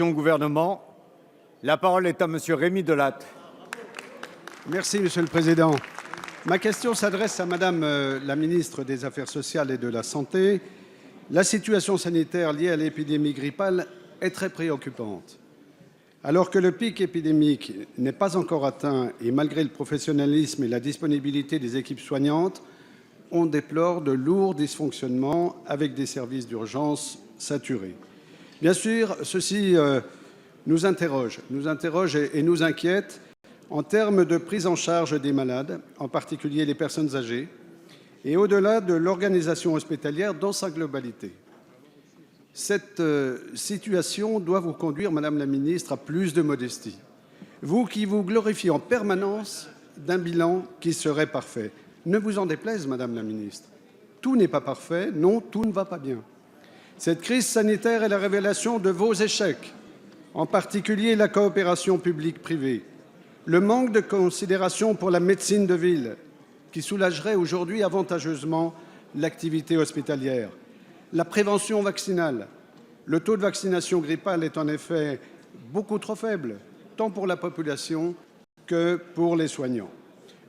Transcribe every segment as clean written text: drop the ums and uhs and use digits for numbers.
Au gouvernement. La parole est à Monsieur Rémi Delatte. Merci, Monsieur le Président. Ma question s'adresse à Madame la ministre des Affaires sociales et de la Santé. La situation sanitaire liée à l'épidémie grippale est très préoccupante. Alors que le pic épidémique n'est pas encore atteint et malgré le professionnalisme et la disponibilité des équipes soignantes, on déplore de lourds dysfonctionnements avec des services d'urgence saturés. Bien sûr, ceci nous interroge et nous inquiète en termes de prise en charge des malades, en particulier les personnes âgées, et au-delà de l'organisation hospitalière dans sa globalité. Cette situation doit vous conduire, Madame la ministre, à plus de modestie. Vous qui vous glorifiez en permanence d'un bilan qui serait parfait. Ne vous en déplaise, Madame la ministre. Tout n'est pas parfait, non, tout ne va pas bien. Cette crise sanitaire est la révélation de vos échecs, en particulier la coopération publique-privée, le manque de considération pour la médecine de ville, qui soulagerait aujourd'hui avantageusement l'activité hospitalière, la prévention vaccinale. Le taux de vaccination grippale est en effet beaucoup trop faible, tant pour la population que pour les soignants.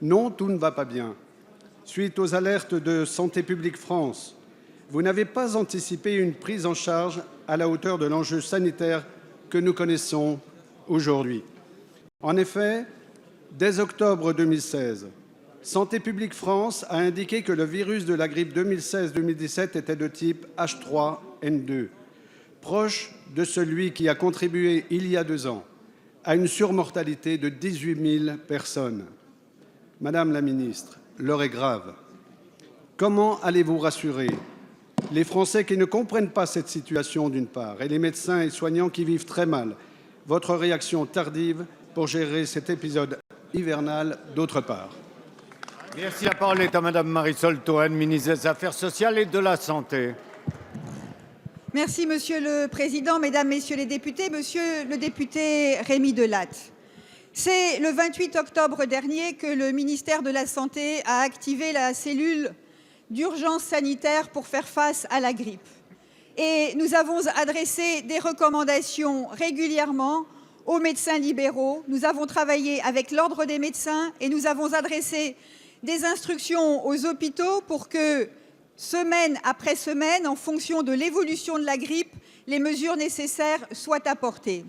Non, tout ne va pas bien. Suite aux alertes de Santé publique France, vous n'avez pas anticipé une prise en charge à la hauteur de l'enjeu sanitaire que nous connaissons aujourd'hui. En effet, dès octobre 2016, Santé publique France a indiqué que le virus de la grippe 2016-2017 était de type H3N2, proche de celui qui a contribué il y a 2 ans à une surmortalité de 18 000 personnes. Madame la ministre, l'heure est grave. Comment allez-vous rassurer les Français qui ne comprennent pas cette situation d'une part et les médecins et soignants qui vivent très mal votre réaction tardive pour gérer cet épisode hivernal d'autre part? Merci. La parole est à Madame Marisol Touraine, ministre des Affaires sociales et de la Santé. Merci, Monsieur le Président, Mesdames, Messieurs les députés. Monsieur le député Rémi Delatte, c'est le 28 octobre dernier que le ministère de la Santé a activé la cellule d'urgence sanitaire pour faire face à la grippe. Et nous avons adressé des recommandations régulièrement aux médecins libéraux. Nous avons travaillé avec l'Ordre des médecins et nous avons adressé des instructions aux hôpitaux pour que, semaine après semaine, en fonction de l'évolution de la grippe, les mesures nécessaires soient apportées.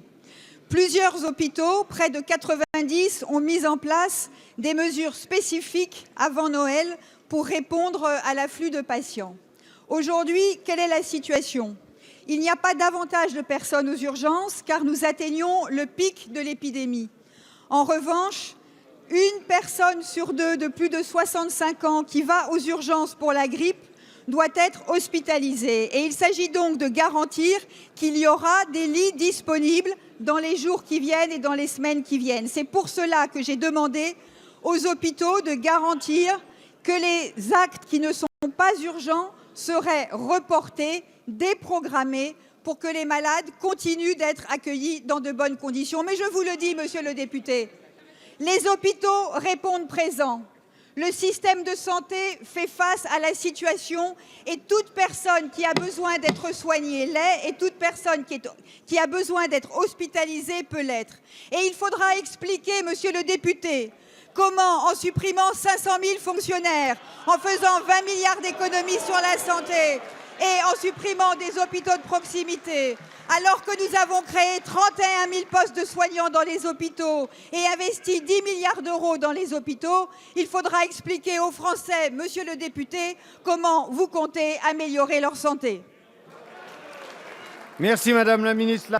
Plusieurs hôpitaux, près de 90, ont mis en place des mesures spécifiques avant Noël pour répondre à l'afflux de patients. Aujourd'hui, quelle est la situation? Il n'y a pas davantage de personnes aux urgences car nous atteignons le pic de l'épidémie. En revanche, une personne sur 2 de plus de 65 ans qui va aux urgences pour la grippe doit être hospitalisée. Et il s'agit donc de garantir qu'il y aura des lits disponibles dans les jours qui viennent et dans les semaines qui viennent. C'est pour cela que j'ai demandé aux hôpitaux de garantir que les actes qui ne sont pas urgents seraient reportés, déprogrammés, pour que les malades continuent d'être accueillis dans de bonnes conditions. Mais je vous le dis, Monsieur le député, les hôpitaux répondent présents. Le système de santé fait face à la situation et toute personne qui a besoin d'être soignée l'est et toute personne qui a besoin d'être hospitalisée peut l'être. Et il faudra expliquer, Monsieur le député, comment, en supprimant 500 000 fonctionnaires, en faisant 20 milliards d'économies sur la santé et en supprimant des hôpitaux de proximité, alors que nous avons créé 31 000 postes de soignants dans les hôpitaux et investi 10 milliards d'euros dans les hôpitaux, il faudra expliquer aux Français, Monsieur le député, comment vous comptez améliorer leur santé. Merci Madame la ministre.